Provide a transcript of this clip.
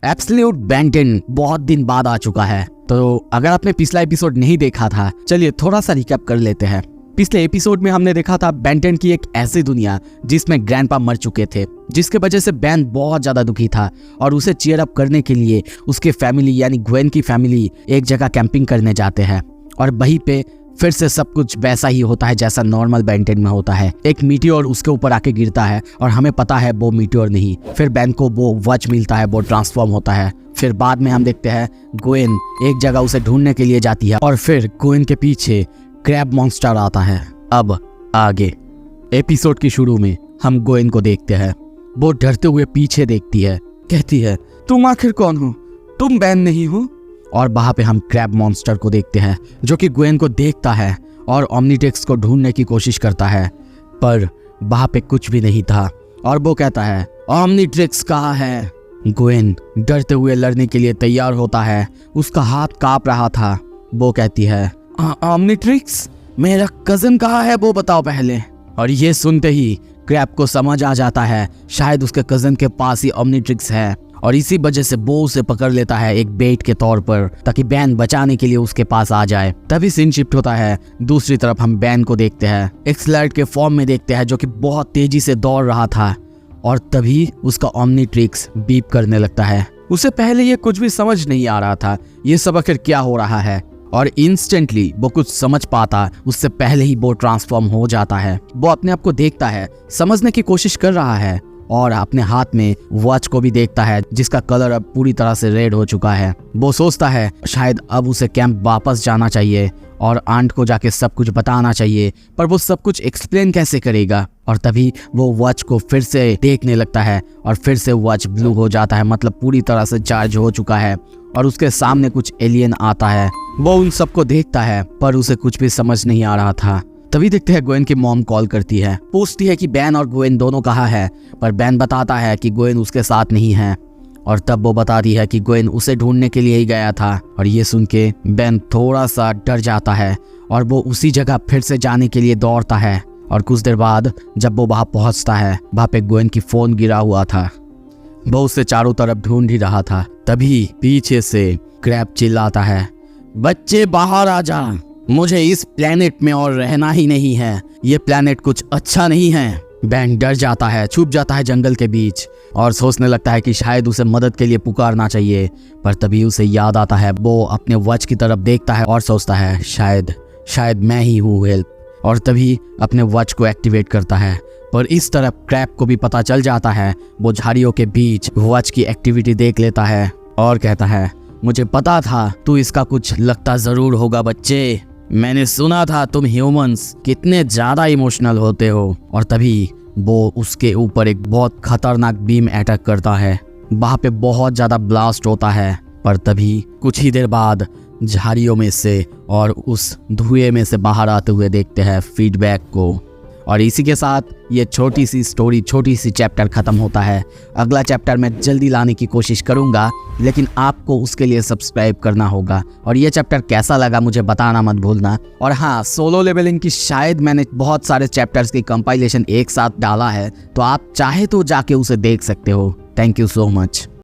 Absolute Ben 10 बहुत दिन बाद आ चुका है। तो अगर आपने पिछला एपिसोड नहीं देखा था, चलिए थोड़ा सा रिकैप कर लेते हैं। पिछले एपिसोड में हमने देखा था बेन 10 की एक ऐसी दुनिया जिसमें ग्रैंडपा मर चुके थे, जिसके वजह से बेन बहुत ज्यादा दुखी था और उसे चीयर अप करने के लिए उसके फैमिली यानी ग्वेन की फैमिली एक जगह कैंपिंग करने जाते हैं और वहीं पे फिर से सब कुछ वैसा ही होता है जैसा नॉर्मल बेन 10 में होता है। एक मीटियोर उसके ऊपर आके गिरता है और हमें पता है वो मीटियोर नहीं। फिर बेन को वो वॉच मिलता है, वो ट्रांसफॉर्म होता है। फिर बाद में हम देखते हैं ग्वेन एक जगह उसे ढूंढने के लिए जाती है और फिर ग्वेन के पीछे क्रैब मॉन्स्टर आता है। अब आगे एपिसोड की शुरू में हम ग्वेन को देखते हैं। वो डरते हुए पीछे देखती है, कहती है तुम आखिर कौन हो, तुम बेन नहीं हो। और वहां पे हम क्रैब मॉन्स्टर को देखते हैं जो कि ग्वेन को देखता है और ओमनीट्रिक्स को ढूंढने की कोशिश करता है, पर वहां पे कुछ भी नहीं था। और वो कहता है ओमनीट्रिक्स कहाँ है। ग्वेन डरते हुए लड़ने के लिए तैयार होता है, उसका हाथ कांप रहा था। वो कहती है ओमनीट्रिक्स, मेरा कजन कहाँ है वो बताओ पहले। और ये सुनते ही क्रैब को समझ आ जाता है शायद उसके कजन के पास ही ओमनीट्रिक्स है और इसी वजह से वो उसे पकड़ लेता है एक बेट के तौर पर, ताकि बेन बचाने के लिए उसके पास आ जाए। तभी सीन शिफ्ट होता है। दूसरी तरफ हम बेन को देखते हैं, एक स्लर्ड के फॉर्म में देखते हैं जो कि बहुत तेजी से दौड़ रहा था और तभी उसका ओमनीट्रिक्स बीप करने लगता है। उसे पहले ये कुछ भी समझ नहीं आ रहा था ये सब आखिर क्या हो रहा है, और इंस्टेंटली वो कुछ समझ पाता उससे पहले ही वो ट्रांसफॉर्म हो जाता है। वो अपने आप को देखता है, समझने की कोशिश कर रहा है और अपने हाथ में वॉच को भी देखता है जिसका कलर अब पूरी तरह से रेड हो चुका है। वो सोचता है शायद अब उसे कैंप वापस जाना चाहिए और आंट को जाके सब कुछ बताना चाहिए, पर वो सब कुछ एक्सप्लेन कैसे करेगा। और तभी वो वॉच को फिर से देखने लगता है और फिर से वॉच ब्लू हो जाता है, मतलब पूरी तरह से चार्ज हो चुका है और उसके सामने कुछ एलियन आता है। वो उन सबको देखता है पर उसे कुछ भी समझ नहीं आ रहा था। तभी देखते हैं ग्वेन की मॉम कॉल करती है, पूछती है कि बेन और ग्वेन दोनों कहाँ है, पर बेन बताता है कि ग्वेन उसके साथ नहीं है। और तब वो बताती है कि ग्वेन उसे ढूंढने के लिए ही गया था। और ये सुन के बेन थोड़ा सा डर जाता है और वो उसी जगह फिर से जाने के लिए दौड़ता है। और कुछ देर बाद जब वो वहां पहुंचता है, वहां पे ग्वेन की फोन गिरा हुआ था। वो उसे चारों तरफ ढूंढ ही रहा था। तभी पीछे से क्रैब चिल्लाता है, बच्चे बाहर आ जा, मुझे इस प्लेनेट में और रहना ही नहीं है, ये प्लेनेट कुछ अच्छा नहीं है। बेन डर जाता है, छुप जाता है जंगल के बीच और सोचने लगता है कि शायद उसे मदद के लिए पुकारना चाहिए, पर तभी उसे याद आता है। वो अपने वॉच की तरफ देखता है और सोचता है शायद मैं ही हूँ हेल्प, और तभी अपने वॉच को एक्टिवेट करता है। पर इस तरफ क्रैब को भी पता चल जाता है। वो झाड़ियों के बीच वॉच की एक्टिविटी देख लेता है और कहता है, मुझे पता था तू इसका कुछ लगता जरूर होगा बच्चे, मैंने सुना था तुम ह्यूमंस कितने ज्यादा इमोशनल होते हो। और तभी वो उसके ऊपर एक बहुत खतरनाक बीम अटैक करता है। वहां पे बहुत ज्यादा ब्लास्ट होता है, पर तभी कुछ ही देर बाद झाड़ियों में से और उस धुएं में से बाहर आते हुए देखते हैं फीडबैक को। और इसी के साथ ये छोटी सी स्टोरी, छोटी सी चैप्टर खत्म होता है। अगला चैप्टर मैं जल्दी लाने की कोशिश करूंगा, लेकिन आपको उसके लिए सब्सक्राइब करना होगा। और ये चैप्टर कैसा लगा मुझे बताना मत भूलना। और हाँ, सोलो लेवलिंग की शायद मैंने बहुत सारे चैप्टर्स की कंपाइलेशन एक साथ डाला है, तो आप चाहे तो जाके उसे देख सकते हो। Thank you so much.